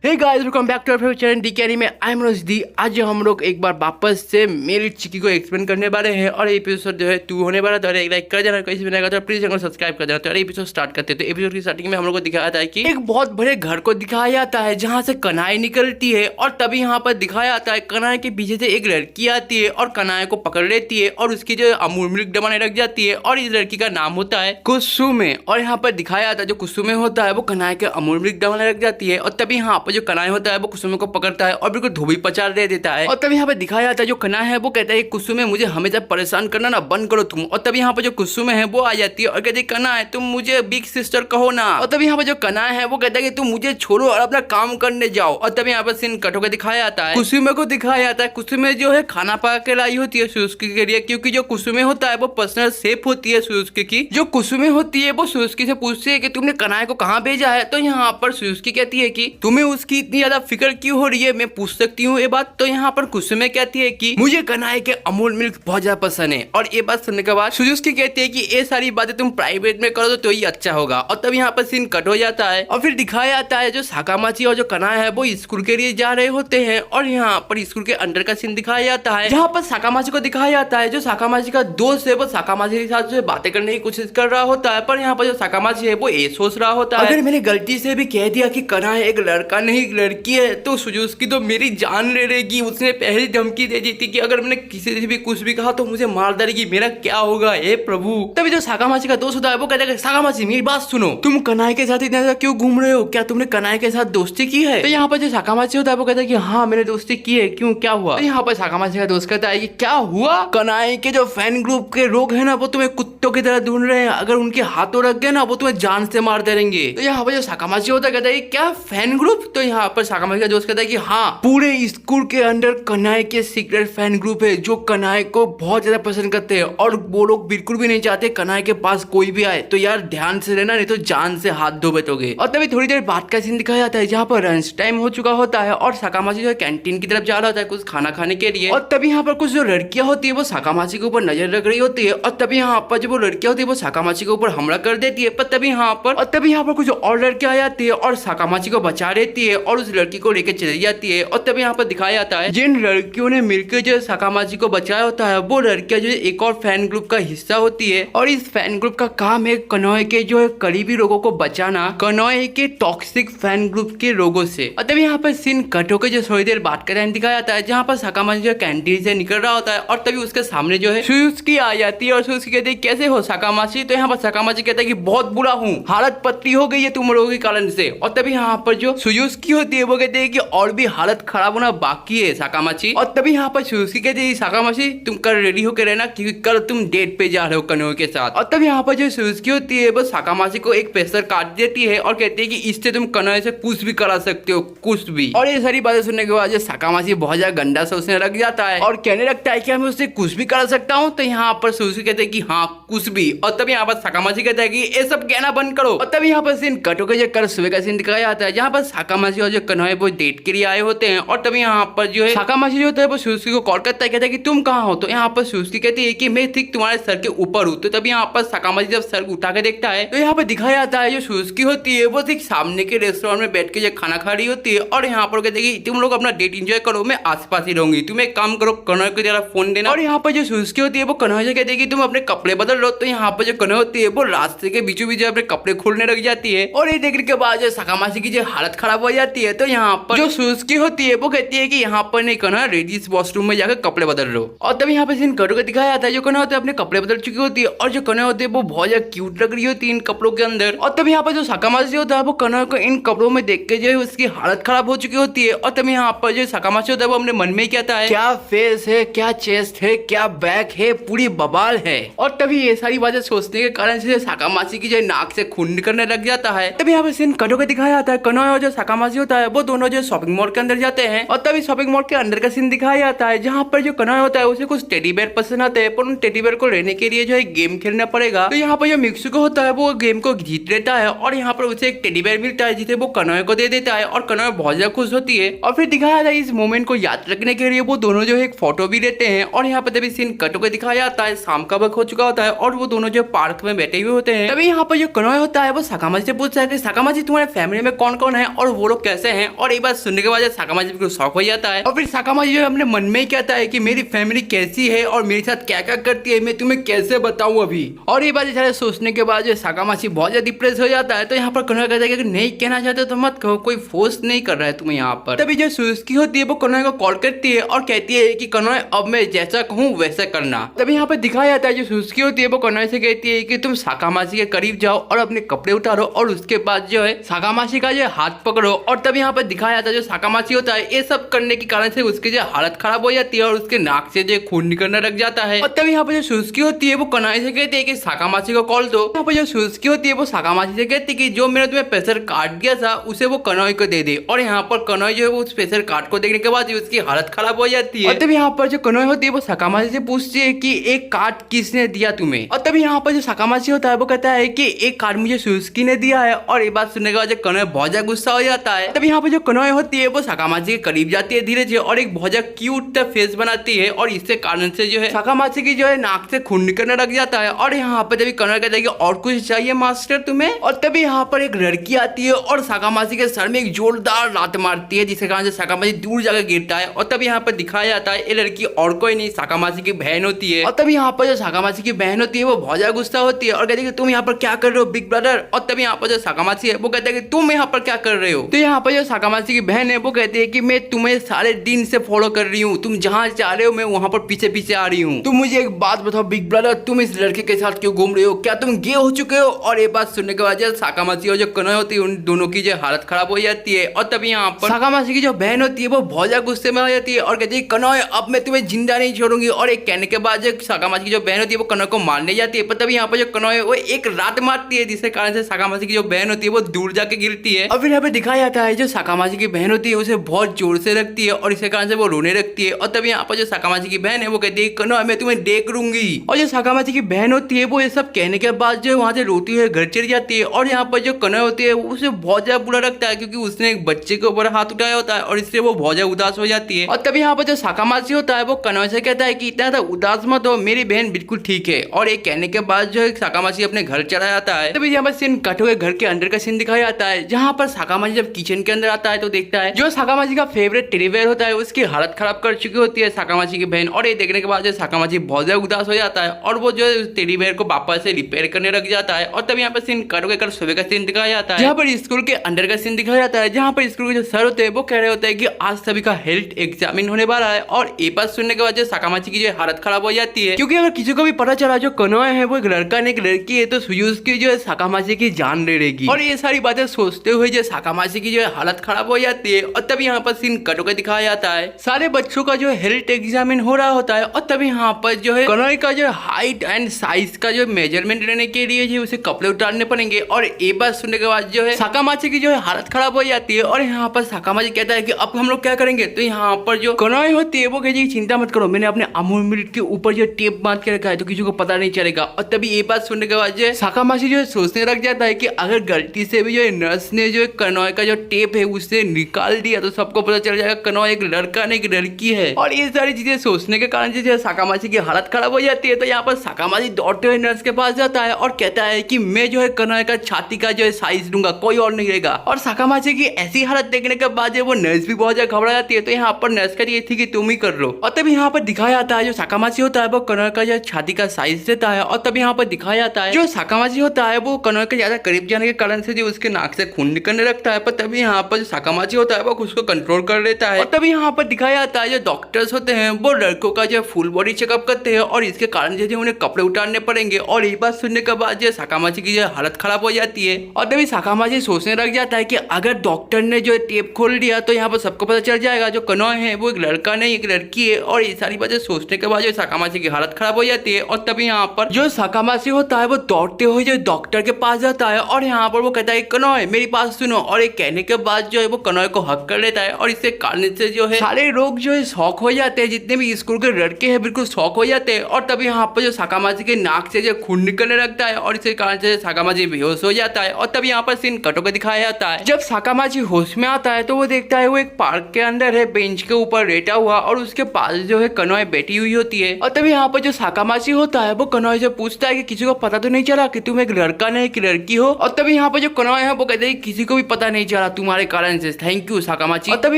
Hey guys, welcome back to our favourite channel DK anime. I am रोजदी। आज हम लोग एक बार वापस से मेरी चिकी को एक्सप्लेन करने वाले हैं और एपिसोड जो है 2 होने वाला। तो एक लाइक कर देना, कैसे बनेगा तो प्लीज चैनल सब्सक्राइब कर देना। तो एपिसोड स्टार्ट करते हैं। तो एपिसोड की स्टार्टिंग में हम लोग को दिखाया जाता है कि एक बहुत बड़े घर को दिखाया जाता है जहाँ से कनाई निकलती है और तभी यहाँ पर दिखाया जाता है कनाई के पीछे से एक लड़की आती है और कनाई को पकड़ लेती है और उसकी जो अमूल मिल्क दबाने लग जाती है और इस लड़की का नाम होता है कुसुमे। और यहाँ पर दिखाया जाता है जो कुसुमे होता है वो कनाई के अमूल मिल्क दबाने लग जाती है और तभी यहाँ पर जो कनाई होता है वो कुसुमे को पकड़ता है और बिल्कुल धोबी पचार दे देता है। और तभी यहाँ पे दिखाया जाता है जो कनाई है वो कहता है कुसुमे मुझे हमेशा परेशान करना ना बंद करो तुम। और तभी यहाँ पे जो कुसुमे है वो आ जाती है और कहती है कनाई तुम मुझे बिग सिस्टर कहो ना। और तभी यहाँ पे जो कनाई है वो कहता है कि तुम मुझे छोड़ो और अपना काम करने जाओ। और तभी यहाँ पे सीन कट होकर दिखाया जाता है कुसुमे को दिखाया जाता है कुसुमे जो है खाना पका के लाई होती है सुजुकी के लिए, क्योंकि जो कुसुमे होता है वो पर्सनल सेफ होती है सुजुकी की। जो कुसुमे होती है वो सुजुकी से पूछती है कि तुमने कनाई को कहाँ भेजा है। तो यहाँ पर सुजुकी कहती है कि तुम्हें उसकी इतनी ज्यादा फिक्र क्यों हो रही है, मैं पूछ सकती हूँ ये बात। तो यहाँ पर कुसुमे कहती है कि मुझे कनाई के अमूल मिल्क बहुत ज्यादा पसंद है। और ये बात सुनने के बाद सुजुकी कहती है कि ये सारी बातें तुम प्राइवेट में करो तो ही अच्छा होगा। और तब यहाँ पर सीन कट हो जाता है और फिर दिखाया जाता है जो साकामाची और जो कनाई है वो स्कूल के लिए जा रहे होते हैं। और यहाँ पर स्कूल के अंदर का सीन दिखाया जाता है जहाँ पर साकामाची को दिखाया जाता है जो साकामाची का दोस्त है वो साकामाची के साथ जो बातें करने की कोशिश कर रहा होता है। पर यहाँ पर जो साकामाची है वो ये सोच रहा होता है अगर मैंने गलती से भी कह दिया कि कनाई एक लड़का नहीं एक लड़की है तो सुजुकी तो मेरी जान ले लेगी। उसने पहली धमकी दे दी थी कि अगर मैंने किसी से भी कुछ भी कहा तो मुझे मार डालेगी, मेरा क्या होगा हे प्रभु। तभी जो साकामाची का दोस्त होता है वो कहता है साकामाची मेरी बात सुनो, तुम कनाई के साथ इतना क्यों घूम रहे हो, क्या तुमने कनाई के साथ दोस्ती की है। तो यहाँ पर जो साकामाची होता है वो कहता है कि हाँ मैंने दोस्ती की है, क्यों क्या हुआ। तो यहाँ पर साकामाची का दोस्त कहता है कि क्या हुआ, कनाई के जो फैन ग्रुप के लोग है ना वो तुम्हें कुत्तों की तरह ढूंढ रहे हैं, अगर उनके हाथों रख गए ना वो तुम्हें जान से मार देंगे। तो यहाँ पर जो साकामाची होता है कहता है क्या फैन ग्रुप। तो यहाँ पर साकामाची का दोस्त कहता है कि हाँ पूरे स्कूल के अंदर कनाई के सीक्रेट फैन ग्रुप है जो कनाई को बहुत ज्यादा पसंद करते हैं और वो लोग बिल्कुल भी नहीं चाहते कनाई के पास कोई भी आए। तो यार ध्यान से रहना नहीं तो जान से हाथ धो बैठोगे। और तभी थोड़ी देर बाद का सीन दिखाया जाता है जहाँ पर लंच टाइम हो चुका होता है और साकामाची जो है कैंटीन की तरफ जा रहा होता है कुछ खाना खाने के लिए। और तभी यहाँ पर कुछ जो लड़कियां होती है वो साकामाची के ऊपर नजर रख रही होती है और तभी यहाँ पर जो वो लड़कियां होती है वो साकामाची के ऊपर हमला कर देती है। पर तभी यहाँ पर कुछ और लड़कियां आ जाती है और साकामाची को बचा लेती है और उस लड़की को लेकर चली जाती है। और तभी यहाँ पर दिखाया जाता है जिन लड़कियों ने मिलकर जो साकामाची को बचाया होता है वो लड़कियां जो एक और फैन ग्रुप का हिस्सा होती है और इस फैन ग्रुप का काम है कनोए के जो है करीबी लोगों को बचाना कनोए के टॉक्सिक फैन ग्रुप के लोगों से। और तभी यहाँ पर सीन कट होकर जो थोड़ी देर बात कर दिखाया जाता है जहाँ पर साकामाची जो कैंटीन से निकल रहा होता है और तभी उसके सामने जो है सुजुकी आ जाती है और सुजुकी कहती है कैसे हो साकामाची। तो यहाँ पर साकामाची कहता है कि बहुत बुरा हूँ, हालत पतली हो गई है तुम लोगों के कारण से। और तभी यहाँ पर जो सुजुकी होती है वो कहते हैं कि और भी हालत खराब होना बाकी है साकामाची। और तभी यहाँ पर सुजुकी कहती है साकामाची तुम कल रेडी होकर रहना क्योंकि कल तुम डेट पे जा रहे हो कनोए के साथ। और तभी यहाँ पर जो सुजुकी होती है वो साकामाची को एक प्रेशर काट देती है और कहती है कि इससे तुम कनोए से कुछ भी करा सकते हो कुछ भी। और ये सारी बातें सुनने के बाद जो साकामाची बहुत ज्यादा गंदा सोचने लग जाता है और कहने लगता है कि मैं उससे कुछ भी करा सकता हूँ। तो यहाँ पर सुजुकी कहते हैं कि हाँ कुछ भी। और तभी यहाँ पर साकामाची कहता है कि ये सब कहना बंद करो। और तभी यहाँ पर सीन कट होकर जो कल सुबह का सीन दिखाया जाता है जहाँ पर साकामाची और जो कनोए वो डेट के लिए आए होते हैं। और तभी यहाँ पर जो है साकामाची जो होता है वो सुजुकी को कॉल करता है, कहता है कि तुम कहाँ हो। तो यहाँ पर सुजुकी कहती है कि मैं ठीक तुम्हारे सर के ऊपर हूँ। तो तभी यहाँ पर साकामाची जब सर उठा के देखता है तो यहाँ पर दिखाया जाता है जो सुजुकी होती है वो ठीक सामने के रेस्टोरेंट में बैठ के जो खाना खा रही होती है। और यहाँ पर कहते हैं कि तुम लोग अपना डेट एंजॉय करो, मैं आसपास ही रहूंगी, तुम एक काम करो कनोए को जरा फोन देना। और यहाँ पर जो सुजुकी होती है वो कनोए से कहती है कि तुम अपने कपड़े बदल लो। तो यहाँ पर जो कनोए होती है वो रास्ते के बीचों बीच अपने कपड़े खोलने लग जाती है और ये देखने के बाद जो साकामाची की जो हालत खराब हो जाती है। तो यहाँ पर जो सुजुकी होती है वो कहती है कि यहाँ पर नहीं कनोए लेडीज वॉशरूम में जाकर कपड़े बदल लो। और तब यहाँ पर सीन कट होकर दिखाया जाता है जो कनोए होते हैं अपने कपड़े बदल चुकी होती है और जो कनोए होते हैं वो बहुत ज्यादा क्यूट लग रही होती है इन कपड़ों के अंदर। और तब यहाँ पर जो साकामाची होता है वो कनोए को इन कपड़ों में देख के जो है उसकी हालत खराब हो चुकी होती है। और तब यहाँ पर जो साकामाची होता है वो अपने मन में कहता है क्या फेस है, क्या चेस्ट है, क्या बैक है, पूरी बवाल है। और तभी ये सारी बातें सोचने के कारण से साकामाची की जो नाक से खून निकलने लग जाता है। तभी यहाँ पर सीन कट होकर दिखाया जाता है कनोए और जो साकामाची होता है वो दोनों जो शॉपिंग मॉल के अंदर जाते हैं। और तभी शॉपिंग मॉल के अंदर का सीन दिखाया जाता है जहाँ पर जो कनोए होता है उसे कुछ टेडी बेयर पसंद आते हैं पर उन टेडी बेयर को लेने के लिए जो है गेम खेलना पड़ेगा। तो यहाँ पर जो मिक्सुको होता है वो गेम को जीत लेता है और यहाँ पर उसे एक टेडी बेयर मिलता है जिसे वो कनोए को दे देता है और कनोए बहुत ज्यादा खुश होती है। और फिर दिखाया जाता है इस मोमेंट को याद रखने के लिए वो दोनों जो है एक फोटो भी लेते हैं। और यहाँ पर तभी सीन कट होकर दिखाया जाता है शाम का वक्त हो चुका होता है और वो दोनों जो पार्क में बैठे हुए होते हैं। तभी यहाँ पर जो कनोए होता है वो साकामाची से पूछता है कि साकामाची तुम्हारे फैमिली में कौन कौन है और वो लोग कैसे हैं। और एक बात सुनने के बाद साकामाची बिल्कुल शॉक हो जाता है और फिर साकामाची जो है अपने मन में ही कहता है कि मेरी फैमिली कैसी है और मेरे साथ क्या क्या करती है मैं तुम्हें कैसे बताऊं अभी। और ये बात सारे सोचने के बाद जो साकामाची बहुत ज्यादा डिप्रेस हो जाता है। तो यहाँ पर कनोए कहता है कि नहीं कहना चाहते तो मत कहो, कोई फोर्स नहीं कर रहा है तुम्हें यहाँ पर। तभी जो सुजुकी होती है वो कनोए को कॉल करती है और कहती है कि कनोए अब मैं जैसा कहूँ वैसा करना। तभी यहाँ पर दिखाया जाता है जो सुजुकी होती है वो कनोए से कहती है कि तुम साकामाची के करीब जाओ और अपने कपड़े उतारो और उसके बाद जो है साकामाची का जो हाथ पकड़ो। और तभी यहाँ पर दिखाया जाता है जो साकामाची होता है ये सब करने के कारण से उसकी जो हालत खराब हो जाती है और उसके नाक से जो खून निकलने लग जाता है। और तभी यहाँ पर जो सुजुकी होती है वो कनोए से कहती है कि साकामाची को कॉल दो। यहाँ पर जो सुजुकी होती है वो साकामाची से कहती है कि जो मैंने तुम्हें प्रेशर काट दिया था उसे वो कनोए को दे दे। और यहाँ पर कनोए जो है वो उस प्रेशर कार्ड को देखने के बाद उसकी हालत खराब हो जाती है। और तभी यहाँ पर जो कनोए होती है वो साकामाची से पूछती है कि एक कार्ड किसने दिया तुम्हें। और तभी यहाँ पर जो साकामाची होता है वो कहता है कि एक कार्ड मुझे सुजुकी ने दिया है। और ये बात सुनने के बाद कनोए बहुत ज्यादा गुस्सा हो जाता है। तभी यहाँ पर जो कनोए होती है वो साकामाची के करीब जाती है धीरे धीरे और एक बहुत ज्यादा क्यूट फेस बनाती है और इससे कारण से जो है साकामाची की जो है नाक से खून निकलने लग जाता है। और यहाँ पर तभी कनोए कहता है कि और कुछ चाहिए मास्टर तुम्हें। और तभी यहाँ पर एक लड़की आती है और साकामाची के सर में एक जोरदार लात मारती है जिसके कारण से साकामाची दूर जाकर गिरता है। और तभी यहाँ पर दिखाया जाता है ये लड़की और कोई नहीं साकामाची की बहन होती है। और तभी यहाँ पर जो साकामाची की बहन होती है वो बहुत ज्यादा गुस्सा होती है और कहती है कि तुम यहाँ पर क्या कर रहे हो बिग ब्रदर। और तभी यहाँ पर जो साकामाची है वो कहता है कि तुम यहाँ पर क्या कर रहे हो। तो यहाँ पर जो साकामाची की बहन है वो कहती है कि मैं तुम्हें सारे दिन से फॉलो कर रही हूँ, तुम जहाँ जा रहे हो मैं वहाँ पर पीछे पीछे आ रही हूँ। तुम मुझे एक बात बताओ बिग ब्रदर, तुम इस लड़के के साथ क्यों घूम रहे हो, क्या तुम गे हो चुके हो। और ये बात सुनने के बाद साकामाची और जो कनोए होती है उन दोनों की जो हालत खराब हो जाती है। और तभी यहाँ पर साकामाची की जो बहन होती है वो बहुत ज्यादा गुस्से में आ जाती है और कहती है कनोए अब मैं तुम्हें जिंदा नहीं छोड़ूंगी। और एक कहने के बाद जो साकामाची की जो बहन होती है वो कनोए को मारने जाती है। पर तभी यहाँ पर जो कनोए वो एक रात मारती है जिसके कारण से साकामाची की जो बहन होती है वो दूर जाके गिरती है। और फिर यहाँ पे दिखाया जाता है जो साकामाची की बहन होती है उसे बहुत जोर से रखती है और इसके कारण से वो रोने लगती है। और तभी यहाँ पर जो साकामाची की बहन है वो कहती है कनोए मैं तुम्हें देख लूंगी। और जो साकामाची की बहन होती है वो ये सब कहने के बाद जो वहाँ से रोती हुई घर चली जाती है। और यहाँ पर जो कनोए होती है उसे बहुत ज्यादा बुरा लगता है क्योंकि उसने एक बच्चे के ऊपर हाथ उठाया होता है और इससे वो बहुत ज्यादा उदास हो जाती है। और तभी यहाँ पर जो साकामाची होता है वो कनोए से कहता है कि इतना ज्यादा उदास मत हो, मेरी बहन बिल्कुल ठीक है। और एक कहने के बाद जो है साकामाची अपने घर चला जाता है। तभी यहाँ पर सीन कट हुए घर के अंदर का सीन दिखाया जाता है जहाँ पर साकामाची जब किचन के अंदर आता है तो देखता है जो साकामाची का फेवरेट टेडी बेयर होता है उसकी हालत खराब कर चुकी होती है साकामाची की बहन। और ये देखने के बाद जो साकामाची बहुत ज्यादा उदास हो जाता है और वो जो टेडी बेयर को वापस से रिपेयर करने लग जाता है। और तब यहाँ पर सीन कट कर सुबह का सीन दिखाया जाता है जहाँ पर स्कूल के अंदर का सीन दिखाया जाता है जहाँ पर स्कूल के जो सर होते हैं वो कह रहे होते हैं कि आज सभी का हेल्थ एग्जामिन होने वाला है। और ये बात सुनने के बाद जो साकामाची की जो हालत खराब हो जाती है क्योंकि अगर किसी को भी पता चला जो कनोए है वो एक लड़का नहीं एक लड़की है तो सुजुकी जो है साकामाची की जान ले लेगी। और ये सारी बातें सोचते हुए जो साकामाची की जो है हालत खराब हो जाती है। और तभी यहाँ पर सीन कट होकर दिखाया जाता है सारे बच्चों का जो हेल्थ एग्जामिन हो रहा होता है। और तभी यहाँ पर जो है कनोए का जो हाइट एंड साइज का जो मेजरमेंट लेने के लिए जो उसे कपड़े उतारने पड़ेंगे। और ये बात सुनने के बाद जो है साकामाची की जो है हालत खराब हो जाती है। और यहाँ पर साकामाची कहता है कि अब हम लोग क्या करेंगे। तो यहाँ पर जो कनोए होती है वो कहती है चिंता मत करो, मैंने अपने अमूल मिल्क के ऊपर जो टेप बांध के रखा है तो किसी को पता नहीं चलेगा। और तभी ये बात सुनने के बाद जो साकामाची जो है सोचने लग जाता है कि अगर गलती से भी जो नर्स ने जो कनोए का जो टेप है उससे निकाल दिया तो सबको पता चल जाएगा कनोए एक लड़का नहीं एक लड़की है। और ये सारी चीजें सोचने के कारण जो साकामाची की हालत खराब हो जाती है। तो यहाँ पर साकामाची दौड़ते हुए नर्स के पास जाता है और कहता है कि मैं जो है कनोए का छाती का जो है साइज लूंगा, कोई और नहीं रहेगा। और साकामाची की ऐसी हालत देखने के बाद वो नर्स भी बहुत ज्यादा घबरा जाती है। तो यहाँ पर नर्स कहती थी कि तुम ही कर लो। और तब यहाँ पर दिखाया जाता है जो साकामाची होता है वो कनोए का जो छाती का साइज देता है। और तब यहाँ पर दिखाया जाता है जो साकामाची होता है वो कनोए के ज्यादा करीब जाने के कारण से जो उसके नाक से खून निकलने लगता है। पर तभी यहाँ पर जो साकामाची होता है वो उसको कंट्रोल कर लेता है। और तभी यहाँ पर दिखाया जाता है जो डॉक्टर्स होते हैं वो लड़कों का जो फुल बॉडी चेकअप करते हैं और इसके कारण जो उन्हें कपड़े उतारने पड़ेंगे। और ये बात सुनने के बाद जो साकामाची की जो हालत खराब हो जाती है। और तभी साकामाची सोचने लग जाता है कि अगर डॉक्टर ने जो टेप खोल दिया तो यहाँ पर सबको पता चल जाएगा जो कनोए है वो एक लड़का नहीं एक लड़की है। और ये सारी बातें सोचने के बाद जो साकामाची की हालत खराब हो जाती है। और तभी यहाँ पर जो साकामाची होता है वो दौड़ते हुए जो डॉक्टर के पास जाता है और यहाँ पर वो कहता है कनोए मेरी बात सुनो। और एक कहने के बाद जो है वो कनोए को हक कर लेता है और इससे कारण से जो है सारे लोग जो है शौक हो जाते हैं, जितने भी स्कूल के लड़के हैं बिल्कुल शौक हो जाते हैं। और तभी यहाँ पर जो साकामाची के नाक से जो खून निकलने लगता है और इसके कारण से साकामाची बेहोश हो जाता है। और तभी यहाँ पर सीन कट होकर दिखाया जाता है जब साकामाची होश में आता है तो वो देखता है वो एक पार्क के अंदर है बेंच के ऊपर लेटा हुआ और उसके पास जो है कनोए बैठी हुई होती है। और तभी यहाँ पर जो साकामाची होता है वो कनोए से पूछता है कि किसी को पता तो नहीं चला कि तुम एक लड़का नहीं एक लड़की हो। और तभी यहाँ पर जो कनोए है वो कहते हैं किसी को भी पता नहीं चला तुम्हारे कारण से, थैंक यू साकामाची। और तभी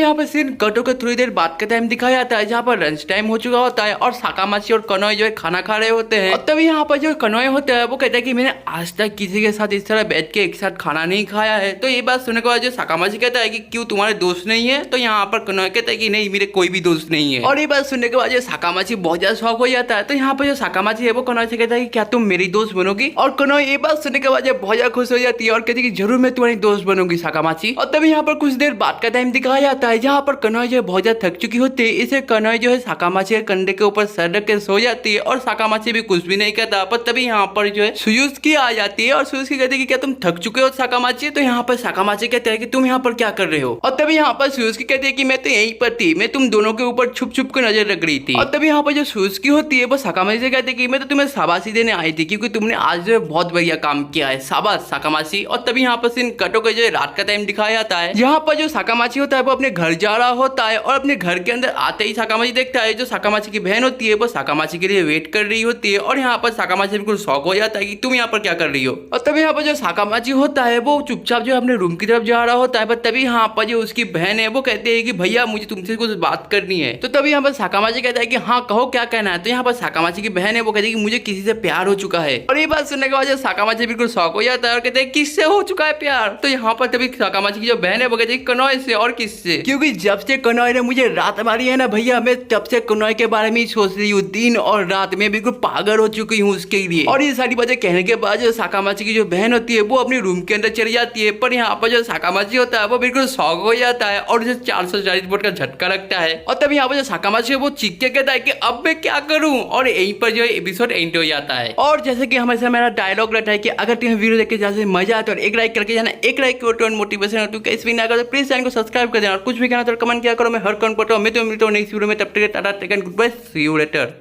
यहाँ पर सीन कटो के थोड़ी देर बाद का टाइम दिखाया जाता है जहाँ पर लंच टाइम हो चुका होता है और साकामाची और कनोय जो है खाना खा रहे होते हैं। और तभी यहाँ पर जो कनोय होता है वो कहता है कि मैंने आज तक किसी के साथ इस तरह बैठ के एक साथ खाना नहीं खाया है। तो ये बात सुनने के बाद जो साकामाची कहता है कि क्यों तुम्हारे दोस्त नहीं है, तो यहाँ पर कनोय कहता है कि नहीं मेरे कोई भी दोस्त नहीं है। और ये बात सुनने के बाद जो साकामाची बहुत ज्यादा शौक हो जाता है। तो यहाँ पर जो साकामाची है वो कनोय से कहता है कि क्या तुम मेरी दोस्त बनोगी, और कनोय ये बात सुनने के बाद जो बहुत ज्यादा खुश हो जाती है और कहती है कि जरूर मैं तुम्हारी दोस्त बनूंगी साकामाची। और तभी यहाँ पर कुछ देर बाद का टाइम दिखाया जाता है जहाँ पर कनोय जो है बहुत ज्यादा थक चुकी होती है। इसे कनोय जो है साकामाची के कंधे के ऊपर सर रख के सो जाती है और साकामाची भी कुछ भी नहीं कहता। पर तभी यहाँ पर जो है सुजुकी आ जाती है और सुजुकी कहती है कि क्या तुम थक चुके हो साकामाची। तो यहाँ पर साकामाची कहते हैं कि तुम यहाँ पर क्या कर रहे हो, और तभी यहाँ पर सुजुकी कहती है कि मैं तो यहीं पर थी, मैं तुम दोनों के ऊपर छुप छुप कर नजर रख रही थी। और तभी यहाँ पर जो सुजुकी होती है वो साकामाची से कहती है कि मैं तो तुम्हें शाबाशी देने आई थी क्योंकि तुमने आज जो है बहुत बढ़िया काम किया है, शाबाश साकामाची। और तभी यहाँ पर सीन कटो के जो रात का टाइम दिखाया जाता है यहाँ पर जो साकामाची होता है वो अपने घर जा रहा होता है और अपने घर के अंदर आते ही साकामाची देखता है जो साकामाची की बहन होती है वो साकामाची के लिए वेट कर रही होती है। और यहाँ पर साकामाची बिल्कुल शॉक हो जाता है कि तुम यहाँ पर क्या कर रही हो। और तभी यहाँ पर जो साकामाची होता है वो चुपचाप जो अपने रूम की तरफ जा रहा होता है। पर तभी यहाँ पर जो उसकी बहन है वो कहती है कि भैया मुझे तुमसे कुछ बात करनी है। तो तभी यहाँ पर साकामाची कहता है कि हाँ कहो क्या कहना है। तो यहाँ पर साकामाची की बहन है वो कहती है कि मुझे किसी से प्यार हो चुका है। और ये बात सुनने के बाद साकामाची बिल्कुल शॉक हो जाता है और कहते हैं किससे हो चुका है प्यार। तो यहाँ पर तभी साकामाची की जो बहन है वो कहती है कनोय से, और किससे, क्योंकि जब से कनोय ने मुझे रात मारी है ना भैया मैं तब से कनोय के बारे में ही सोच रही हूँ, दिन और रात में बिल्कुल पागल हो चुकी हूँ उसके लिए। और ये सारी बातें कहने के बाद जो साकामाची की जो बहन होती है वो अपने रूम के अंदर चली जाती है। पर यहाँ पर जो साकामाची होता है वो बिल्कुल शॉक हो जाता है और उसे 440 वोल्ट का झटका लगता है। और तभी यहाँ पर जो साकामाची है वो चीख के कहता है कि अब मैं क्या करूँ, और यहीं पर जो एपिसोड एंड हो जाता है। और जैसे कि हमेशा मेरा डायलॉग रहता है कि अगर तुम्हें वीडियो देख के जैसे मजा आता है एक लाइक करके जाना, एक लाइक की मोटिवेशन हो तो कैसे भी ना करो प्लीज चैनल को सब्सक्राइब कर देना, और कुछ भी कहना तो कमेंट किया करो, मैं हर कमेंट पढ़ता हूँ। मैं तो मिलता हूँ नेक्स्ट वीडियो में, तब तक tata take and goodbye, see you letter.